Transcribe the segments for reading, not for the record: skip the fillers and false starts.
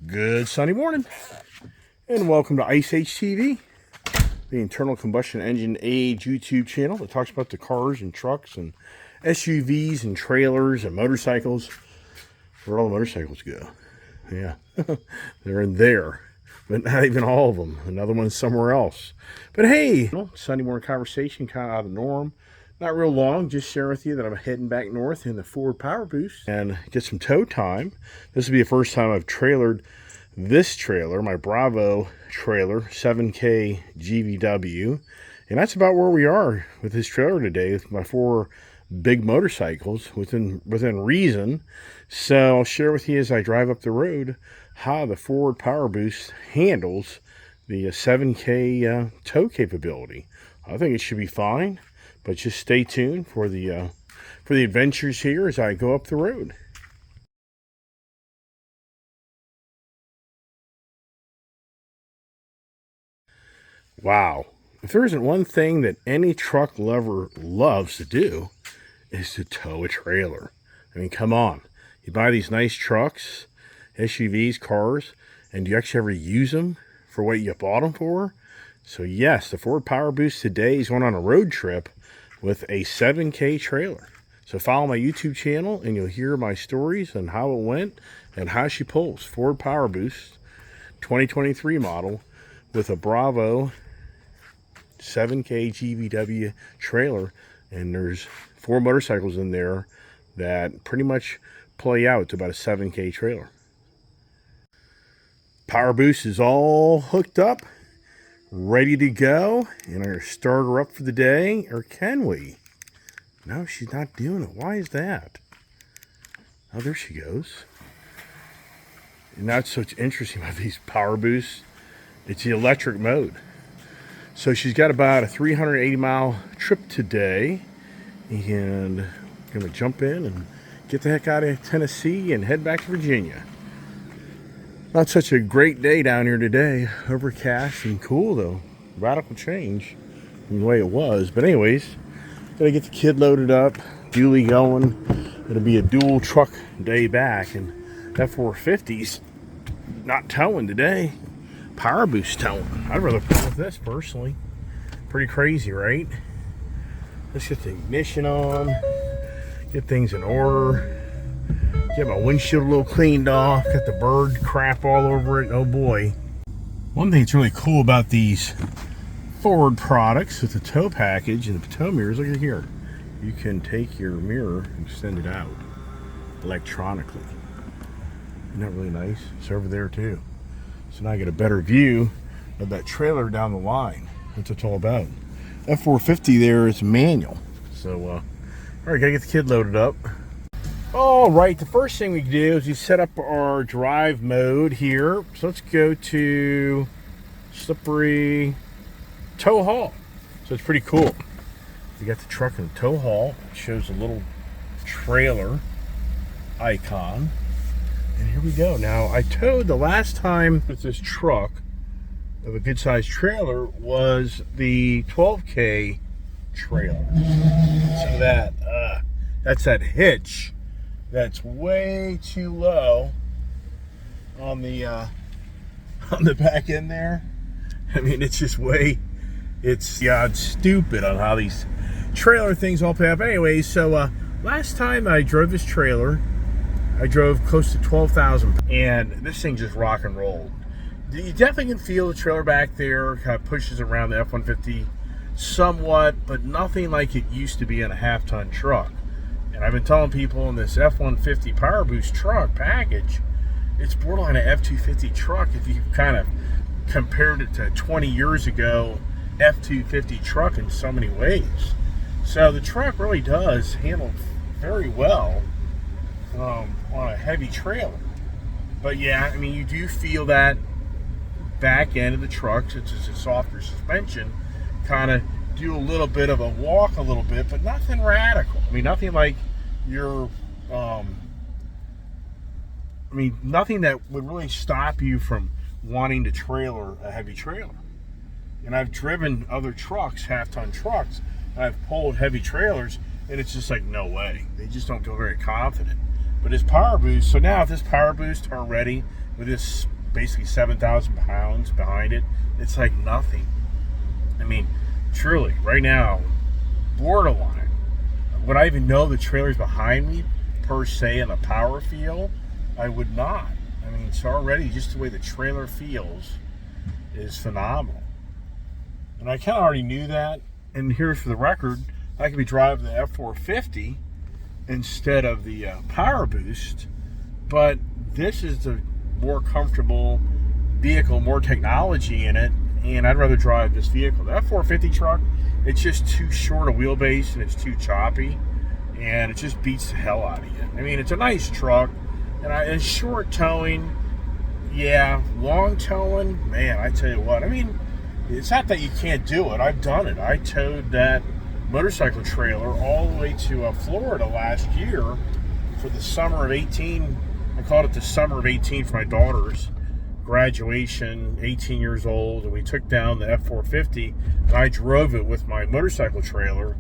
Good Sunday morning, and welcome to Ice Age TV, the internal combustion engine age YouTube channel that talks about the cars and trucks and SUVs and trailers and motorcycles. Where'd all the motorcycles go? Yeah, they're in there, but not even all of them. Another one's somewhere else. But hey, Sunday morning conversation, kind of out of the norm. Not real long, just share with you that I'm heading back north in the Ford Powerboost and get some tow time. This will be the first time I've trailered this trailer, my Bravo trailer, 7K GVW. And that's about where we are with this trailer today with my four big motorcycles within reason. So I'll share with you as I drive up the road how the Ford Powerboost handles the 7K tow capability. I think it should be fine. But just stay tuned for the adventures here as I go up the road. Wow. If there isn't one thing that any truck lover loves to do, is to tow a trailer. I mean, come on. You buy these nice trucks, SUVs, cars, and do you actually ever use them for what you bought them for? So yes, the Ford Powerboost today is going on a road trip with a 7K trailer. So follow my YouTube channel and you'll hear my stories and how it went and how she pulls. Ford Powerboost 2023 model with a Bravo 7K GVW trailer, and there's four motorcycles in there that pretty much play out to about a 7K trailer. Powerboost is all hooked up, ready to go, and I'm going to start her up for the day, or can we? No, she's not doing it. Why is that? Oh, there she goes. And that's what's interesting about these Powerboosts. It's the electric mode. So she's got about a 380-mile trip today, and I'm going to jump in and get the heck out of Tennessee and head back to Virginia. Not such a great day down here today. Overcast and cool though. Radical change from the way it was. But anyways, gotta get the kid loaded up, dually going. It'll be a dual truck day back, and F450's not towing today. Powerboost towing. I'd rather pull with this personally. Pretty crazy, right? Let's get the ignition on, get things in order. Get my windshield a little cleaned off. Got the bird crap all over it. Oh boy. One thing that's really cool about these Ford products with the tow package and the tow mirrors, look at here. You can take your mirror and extend it out electronically. Isn't that really nice? It's over there too. So now I get a better view of that trailer down the line. That's what it's all about. F450 there is manual. So, all right, gotta get the kid loaded up. All right, the first thing we do is we set up our drive mode here. So let's go to slippery tow haul. So it's pretty cool. We got the truck in the tow haul. It shows a little trailer icon. And here we go. Now, I towed the last time with this truck of a good-sized trailer was the 12K trailer. So that's that hitch. That's way too low on the back end there. I mean, it's just it's stupid on how these trailer things all pay up. Anyways, so last time I drove this trailer, I drove close to 12,000, and this thing just rock and rolled. You definitely can feel the trailer back there, kind of pushes around the F-150 somewhat, but nothing like it used to be in a half-ton truck. And I've been telling people in this F-150 Powerboost truck package, it's borderline an F-250 truck if you kind of compared it to 20 years ago F-250 truck in so many ways. So the truck really does handle very well on a heavy trailer. But yeah, I mean, you do feel that back end of the truck, since it's a softer suspension, kind of do a little bit of a walk a little bit, but nothing radical. I mean, nothing like nothing that would really stop you from wanting to trailer a heavy trailer. And I've driven other trucks, half-ton trucks, and I've pulled heavy trailers, and it's just like, no way. They just don't feel very confident. But this Powerboost, so now if this Powerboost are ready with this basically 7,000 pounds behind it. It's like nothing. I mean, truly, right now, borderline. Would I even know the trailer's behind me, per se, in a power feel? I would not. I mean, so already, just the way the trailer feels is phenomenal. And I kind of already knew that. And here's for the record, I could be driving the F450 instead of the Powerboost, but this is the more comfortable vehicle, more technology in it, and I'd rather drive this vehicle. The F450 truck, it's just too short a wheelbase and it's too choppy, and it just beats the hell out of you. I mean, it's a nice truck, and short towing, yeah. Long towing, man, I tell you what. I mean, it's not that you can't do it. I've done it. I towed that motorcycle trailer all the way to Florida last year for the summer of 18. I called it the summer of 18 for my daughter's graduation, 18 years old, and we took down the F450, and I drove it with my motorcycle trailer.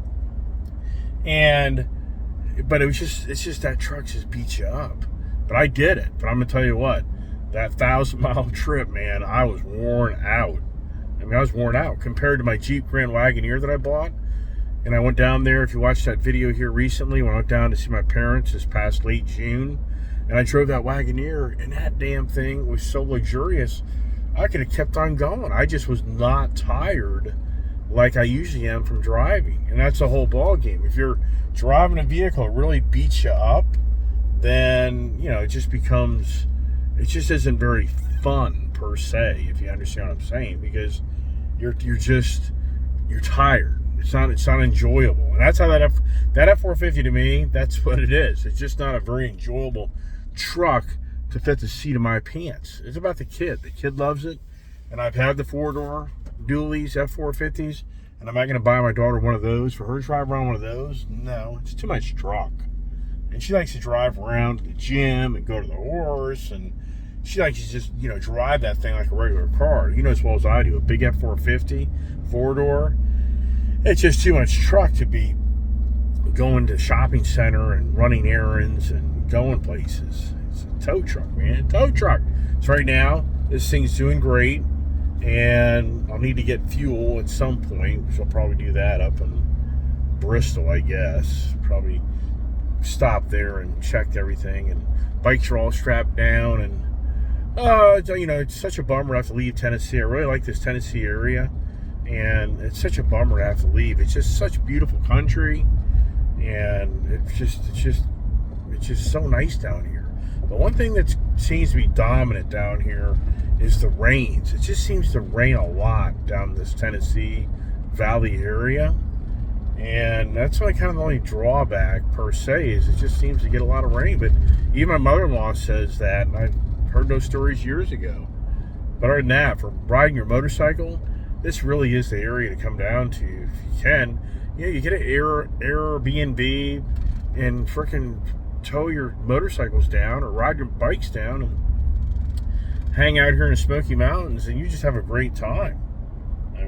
But it's just that truck just beats you up. But I did it. But I'm gonna tell you what, that 1,000-mile trip, man, I was worn out. I mean, I was worn out compared to my Jeep Grand Wagoneer that I bought. And I went down there, if you watched that video here recently, when I went down to see my parents this past late June, and I drove that Wagoneer, and that damn thing was so luxurious, I could have kept on going. I just was not tired like I usually am from driving. And that's the whole ball game. If you're driving a vehicle that really beats you up, then, you know, it just isn't very fun per se, if you understand what I'm saying, because you're tired. It's not enjoyable. And that's how that F450 to me, that's what it is. It's just not a very enjoyable truck to fit the seat of my pants. It's about the kid. The kid loves it. And I've had the 4-door dualies, F450s, and am I going to buy my daughter one of those for her to drive around one of those? No, it's too much truck. And she likes to drive around to the gym and go to the horse, and she likes to just, you know, drive that thing like a regular car. You know as well as I do, a big F450, 4-door, it's just too much truck to be going to the shopping center and running errands and going places. It's a tow truck, man. Tow truck. So right now, this thing's doing great, and I'll need to get fuel at some point, so I'll probably do that up in Bristol, I guess. Probably stop there and check everything, and bikes are all strapped down, and you know, it's such a bummer to have to leave Tennessee. I really like this Tennessee area, and it's such a bummer to have to leave. It's just such beautiful country, and it's just so nice down here. But one thing that seems to be dominant down here is the rains. It just seems to rain a lot down this Tennessee Valley area, and that's kind of the only drawback per se, is it just seems to get a lot of rain. But even my mother-in-law says that, and I've heard those stories years ago. But other than that, for riding your motorcycle, this really is the area to come down to if you can. You know, you get an Airbnb and frickin' tow your motorcycles down or ride your bikes down and hang out here in the Smoky Mountains, and you just have a great time. I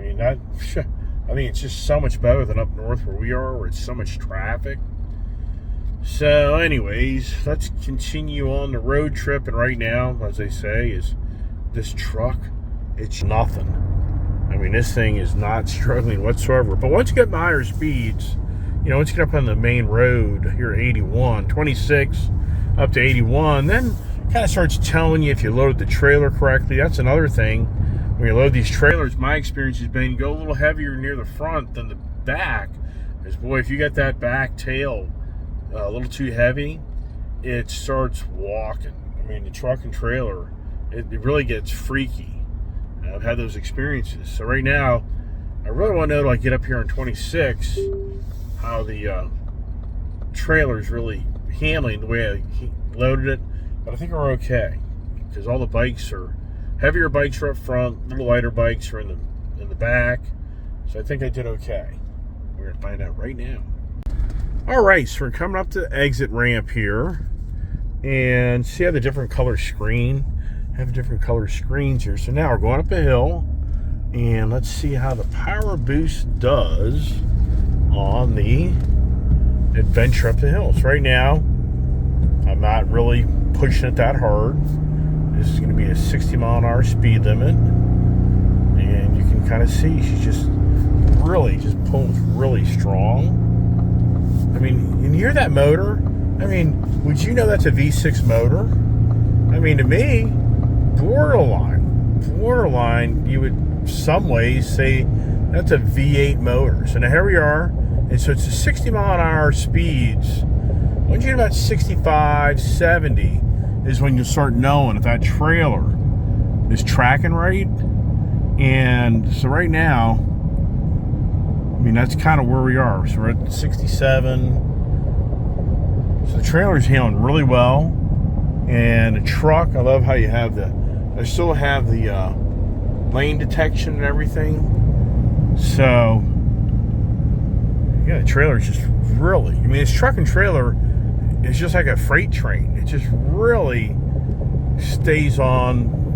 mean, it's just so much better than up north where we are, where it's so much traffic. So anyways, let's continue on the road trip. And right now, as they say, is this truck, it's nothing. I mean, this thing is not struggling whatsoever. But once you get my higher speeds, you know, once you get up on the main road here at 81, 26 up to 81, then kind of starts telling you if you loaded the trailer correctly. That's another thing. When you load these trailers, my experience has been, you go a little heavier near the front than the back. Because, boy, if you get that back tail a little too heavy, it starts walking. I mean, the truck and trailer, it really gets freaky. I've had those experiences. So right now, I really want to know, till I get up here on 26, how the trailer's really handling the way I loaded it. But I think we're okay, because all the bikes are, heavier bikes are up front, little lighter bikes are in the back. So I think I did okay. We're going to find out right now. All right, so we're coming up to the exit ramp here, and see how the different color screen, have different color screens here. So now we're going up a hill, and let's see how the Poweboost does on the adventure up the hill. So right now, I'm not really pushing it that hard. This is going to be a 60-mile-an-hour speed limit. And you can kind of see she's just pulls really strong. I mean, and you hear that motor? I mean, would you know that's a V6 motor? I mean, to me, borderline, you would some ways say that's a V8 motor. So now here we are, and so it's a 60-mile-an-hour speeds. Once you get about 65, 70 is when you start knowing if that trailer is tracking right. And so right now, I mean, that's kind of where we are. So we're at 67. So the trailer's handling really well. And the truck, I love how you have I still have the lane detection and everything. So, yeah, the trailer's just really, I mean, this truck and trailer is just like a freight train. It just really stays on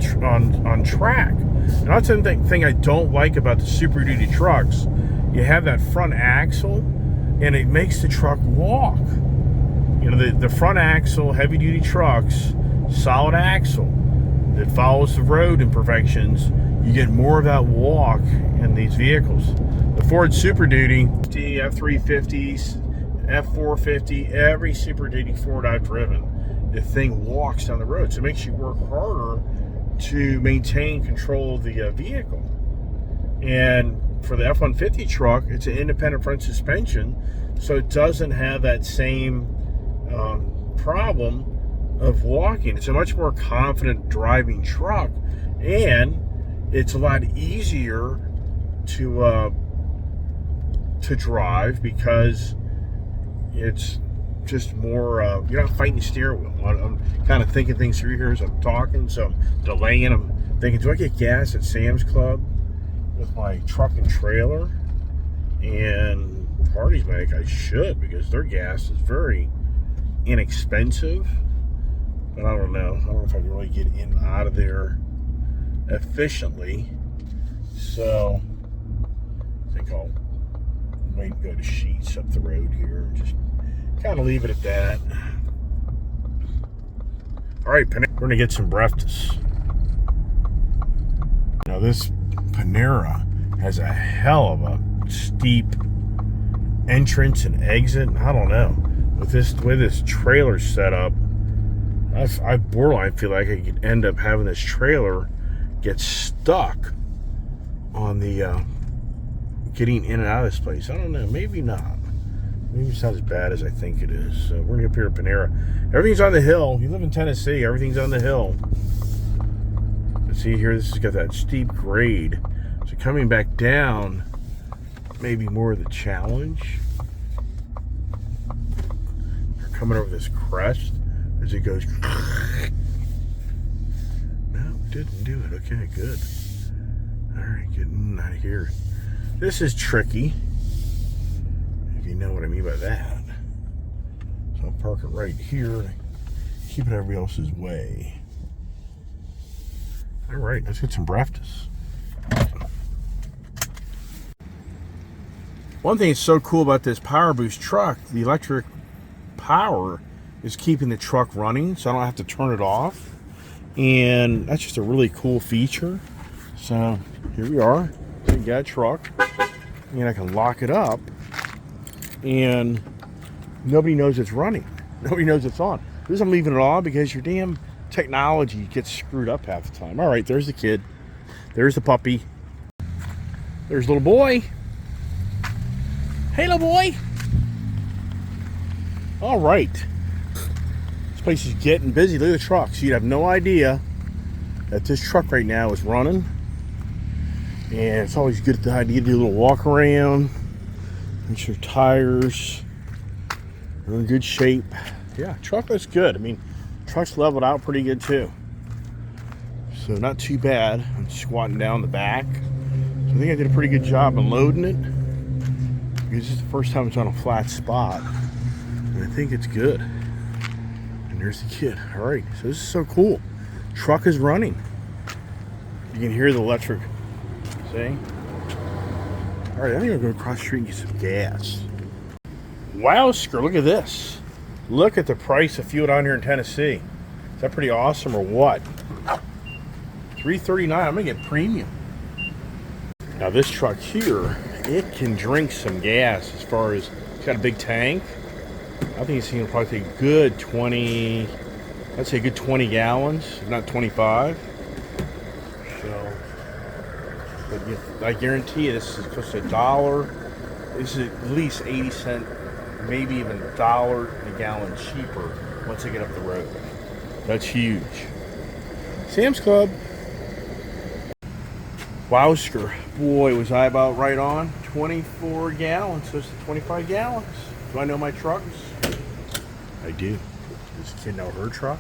track. And that's the thing I don't like about the Super Duty trucks. You have that front axle, and it makes the truck walk. You know, the front axle, heavy-duty trucks, solid axle that follows the road imperfections. You get more of that walk in these vehicles. The Ford Super Duty, F350s, F450, every Super Duty Ford I've driven, the thing walks down the road. So it makes you work harder to maintain control of the vehicle. And for the F-150 truck, it's an independent front suspension, so it doesn't have that same problem of walking. It's a much more confident driving truck, and it's a lot easier to drive because it's just more, you're not fighting the steering wheel. I'm kind of thinking things through here as I'm talking, so I'm delaying. I'm thinking, do I get gas at Sam's Club with my truck and trailer? And Party's like, I should, because their gas is very inexpensive. But I don't know. I don't know if I can really get in and out of there efficiently. So I think I'll wait and go to Sheets up the road here and just kind of leave it at that. All right, we're going to get some breakfast. Now this Panera has a hell of a steep entrance and exit. I don't know. With the way this trailer's set up, I borderline feel like I could end up having this trailer get stuck on the getting in and out of this place. I don't know. Maybe not. Maybe it's not as bad as I think it is. So we're going to up here at Panera. Everything's on the hill. You live in Tennessee, everything's on the hill. But see here, this has got that steep grade. So coming back down, maybe more of the challenge. They're coming over this crest as it goes. No, didn't do it. Okay, good. All right, getting out of here. This is tricky, if you know what I mean by that. So I'll park it right here, keep it everybody else's way. All right, let's get some breakfast. One thing that's so cool about this Poweboost truck, the electric power is keeping the truck running, so I don't have to turn it off. And that's just a really cool feature. So here we are. We got a truck, and I can lock it up, and nobody knows it's running. Nobody knows it's on. The reason I'm leaving it on because your damn technology gets screwed up half the time. All right, there's the kid. There's the puppy. There's little boy. Hey, little boy. All right. This place is getting busy. Look at the trucks. You'd have no idea that this truck right now is running. And it's always good idea to do a little walk around. Make sure tires are in good shape. Yeah, truck looks good. I mean, truck's leveled out pretty good too. So not too bad. I'm squatting down the back. So I think I did a pretty good job unloading it. Because this is the first time it's on a flat spot. And I think it's good. And there's the kid. All right, so this is so cool. Truck is running. You can hear the electric. See? All right, I think I'm going to cross the street and get some gas. Wow, look at this. Look at the price of fuel down here in Tennessee. Is that pretty awesome or what? $339. I'm gonna get premium. Now this truck here, it can drink some gas. As far as it's got a big tank. I think it's gonna probably take a good 20. I'd say a good 20 gallons, if not 25. So, but I guarantee you, this is just $1. This is at least 80 cents, maybe even $1 a gallon cheaper once I get up the road. That's huge. Sam's Club. Wowsker. Boy, was I about right on. 24 gallons, so it's 25 gallons. Do I know my trucks? I do. Does the kid know her truck?